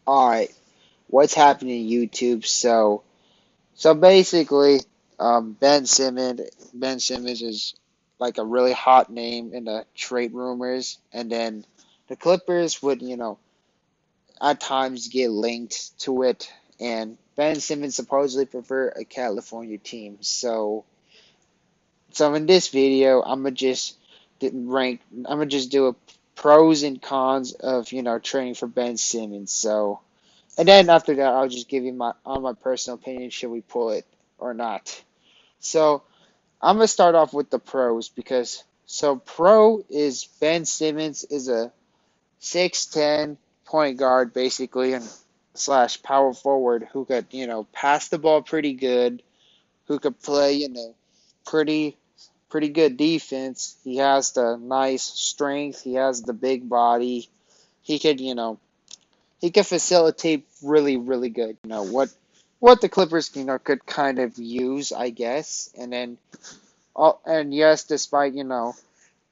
Alright, what's happening YouTube? So basically, Ben Simmons is like a really hot name in the trade rumors, and then the Clippers would, at times get linked to it, and Ben Simmons supposedly prefer a California team. So in this video, I'm gonna just do a pros and cons of trading for Ben Simmons. And then after that, I'll just give you my personal opinion. Should we pull it or not? So I'm gonna start off with the pros because pro is Ben Simmons is a 6'10" point guard basically and slash power forward who could pass the ball pretty good, who could play pretty pretty good defense. He has the nice strength. He has the big body. He could he could facilitate really, really good. What the Clippers, could kind of use, I guess. And yes, despite,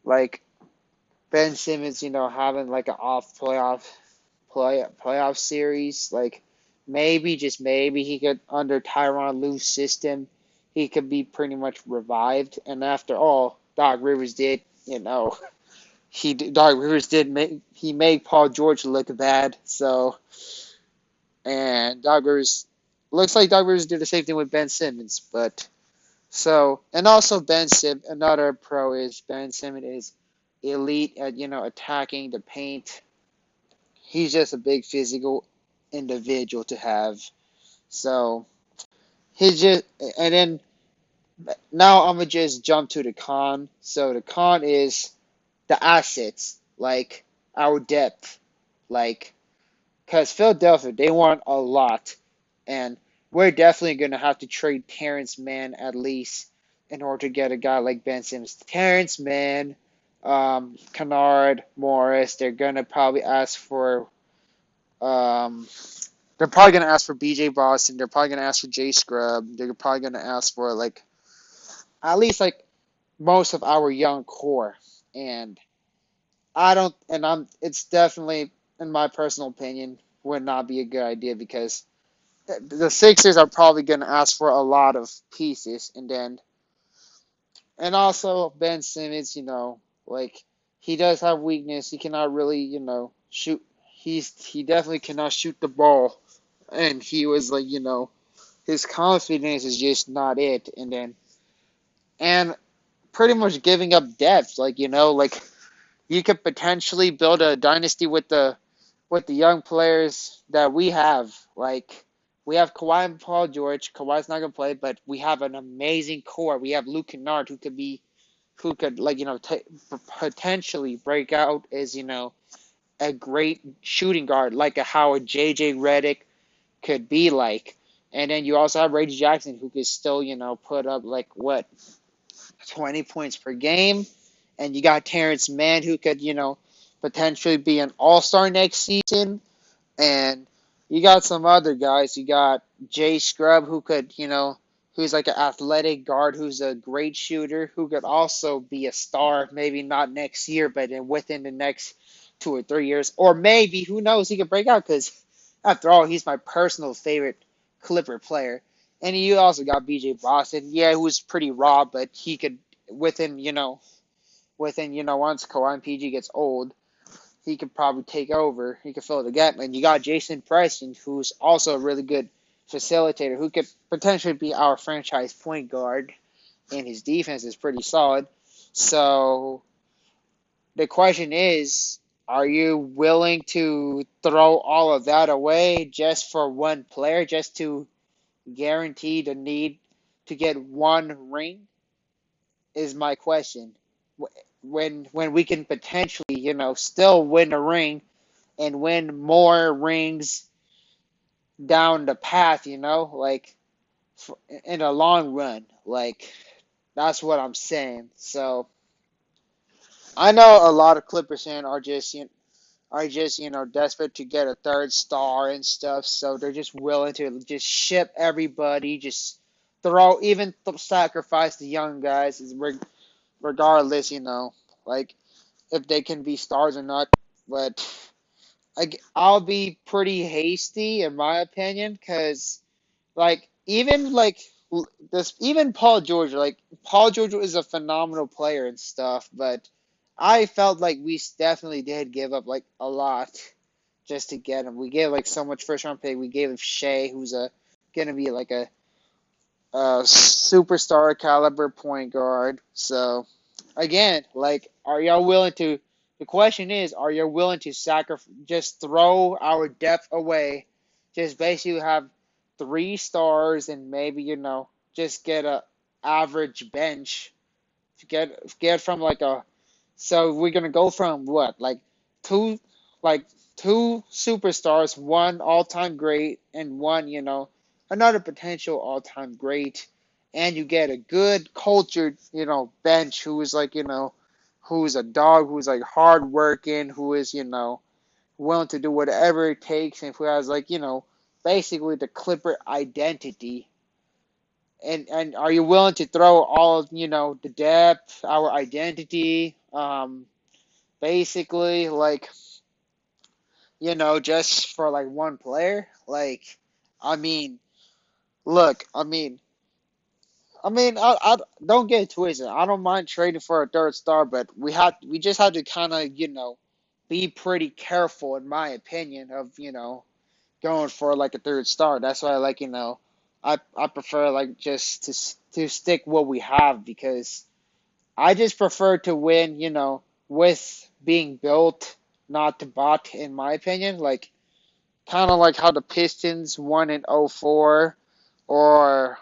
like Ben Simmons, having like an off playoff series, like maybe, just maybe he could, under Tyronn Lue's system, he could be pretty much revived. And after all, Doc Rivers did, Doc Rivers did made Paul George look bad. And Doc Rivers looks like Doc Rivers did the same thing with Ben Simmons. And also another pro is Ben Simmons is elite at attacking the paint. He's just a big physical individual to have. So he's just and then now I'm gonna just jump to the con. So the con is the assets, like our depth, like because Philadelphia, they want a lot, and we're definitely going to have to trade Terrence Mann at least in order to get a guy like Ben Simmons. Terrence Mann, Kennard, Morris, they're going to probably ask for, um, they're probably going to ask for BJ Boston. They're probably going to ask for Jay Scrub. They're probably going to ask for, like, at least, like, most of our young core. And I don't, and it's definitely, in my personal opinion, would not be a good idea because the Sixers are probably going to ask for a lot of pieces, and also Ben Simmons, like he does have weakness. He cannot really, shoot. He definitely cannot shoot the ball, and he was like, his confidence is just not it. And pretty much giving up depth, like like you could potentially build a dynasty with the young players that we have. Like we have Kawhi and Paul George. Kawhi's not gonna play, but we have an amazing core. We have Luke Kennard who could like potentially break out as a great shooting guard, like how a JJ Redick could be like. And then you also have Reggie Jackson who could still put up like what 20 points per game. And you got Terrence Mann who could potentially be an all-star next season. And you got some other guys. You got Jay Scrub, who's like an athletic guard, who's a great shooter, who could also be a star. Maybe not next year, but within the next 2 or 3 years, or maybe who knows, he could break out because after all, he's my personal favorite Clipper player. And you also got BJ Boston, yeah, who was pretty raw, but he could within once Kawhi and PG gets old, he could probably take over. He could fill the gap. And you got Jason Preston, who's also a really good facilitator, who could potentially be our franchise point guard, and his defense is pretty solid. So the question is, are you willing to throw all of that away just for one player, just to guarantee the need to get one ring? Is my question. When we can potentially, still win a ring and win more rings down the path, like in the long run. Like that's what I'm saying. So I know a lot of Clippers fans are just desperate to get a third star and stuff. So they're just willing to just ship everybody, just sacrifice the young guys, regardless, like if they can be stars or not. But I'll be pretty hasty in my opinion, because like even like this even Paul George, like Paul George is a phenomenal player and stuff, but I felt like we definitely did give up like a lot just to get him. We gave like so much first round pick. We gave Shea, who's a gonna be like a superstar caliber point guard. So again, like, are y'all willing to? The question is, are you willing to sacrifice, just throw our depth away, just basically have 3 stars and maybe just get a average bench, get from like a so we're gonna go from what, two, like two superstars, one all-time great, and one, another potential all-time great, and you get a good cultured, bench who is like, who's a dog, who's like hardworking, who is, willing to do whatever it takes, and who has like, basically the Clipper identity. And are you willing to throw all of, the depth, our identity, basically, like, just for like one player? Like, I mean, look, I don't get it twisted. I don't mind trading for a third star, but we just have to kind of, be pretty careful, in my opinion, of, going for like a third star. That's why, like, I prefer like just to stick what we have, because I just prefer to win, with being built, not to bought, in my opinion. Like, kind of like how the Pistons won in '04, or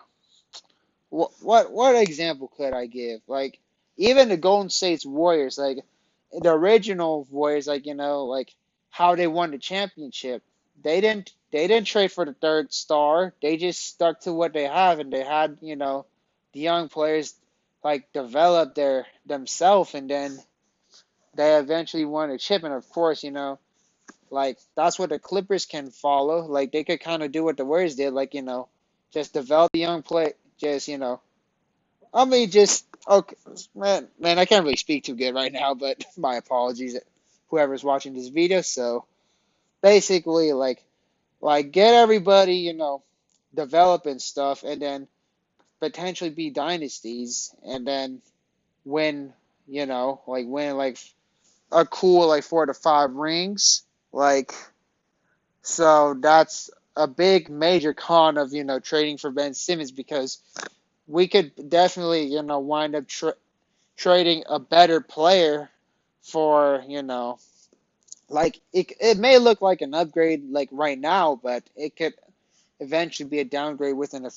what example could I give? Like, even the Golden State's Warriors, like the original Warriors, like, like how they won the championship. They didn't trade for the third star. They just stuck to what they have, and they had, the young players like develop their themselves, and then they eventually won a chip. And of course, like that's what the Clippers can follow. Like, they could kind of do what the Warriors did, like, just develop the young play, just, just okay, man. I can't really speak too good right now, but my apologies, whoever's watching this video. So basically, like get everybody, develop and stuff, and then potentially be dynasties, and then win, like win like a cool like 4 to 5 rings, like. So that's a big major con of, trading for Ben Simmons, because we could definitely, wind up trading a better player for, like it may look like an upgrade like right now, but it could eventually be a downgrade within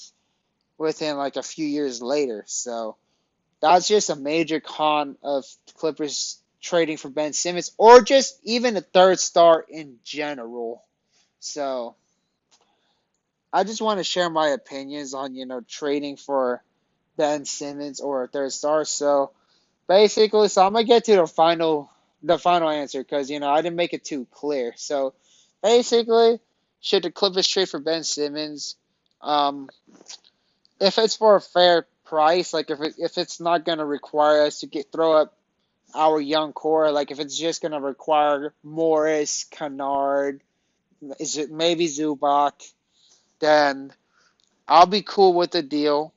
like a few years later. So that's just a major con of Clippers trading for Ben Simmons, or just even a third star in general. So I just want to share my opinions on, trading for Ben Simmons or a third star. So basically, so I'm gonna get to the final answer, because, I didn't make it too clear. So basically, should the Clippers trade for Ben Simmons? Um, if it's for a fair price, like if it's not gonna require us to throw up our young core, like if it's just gonna require Morris, Kennard, is it maybe Zubac, then I'll be cool with the deal.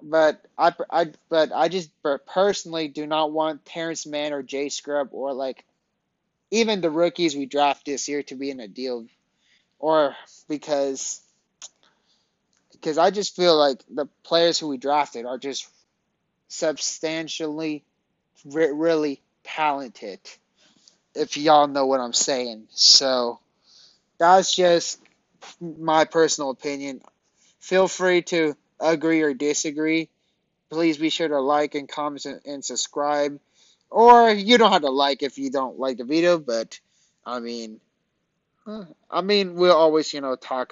But I just personally do not want Terrence Mann or Jay Scrub, or like even the rookies we draft this year, to be in a deal, or because I just feel like the players who we drafted are just substantially really talented, if y'all know what I'm saying. So that's just my personal opinion. Feel free to agree or disagree. Please be sure to like and comment and subscribe. Or you don't have to like if you don't like the video, but I mean, we'll always, talk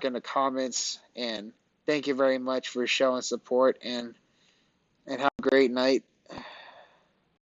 in the comments. And thank you very much for showing support, and have a great night.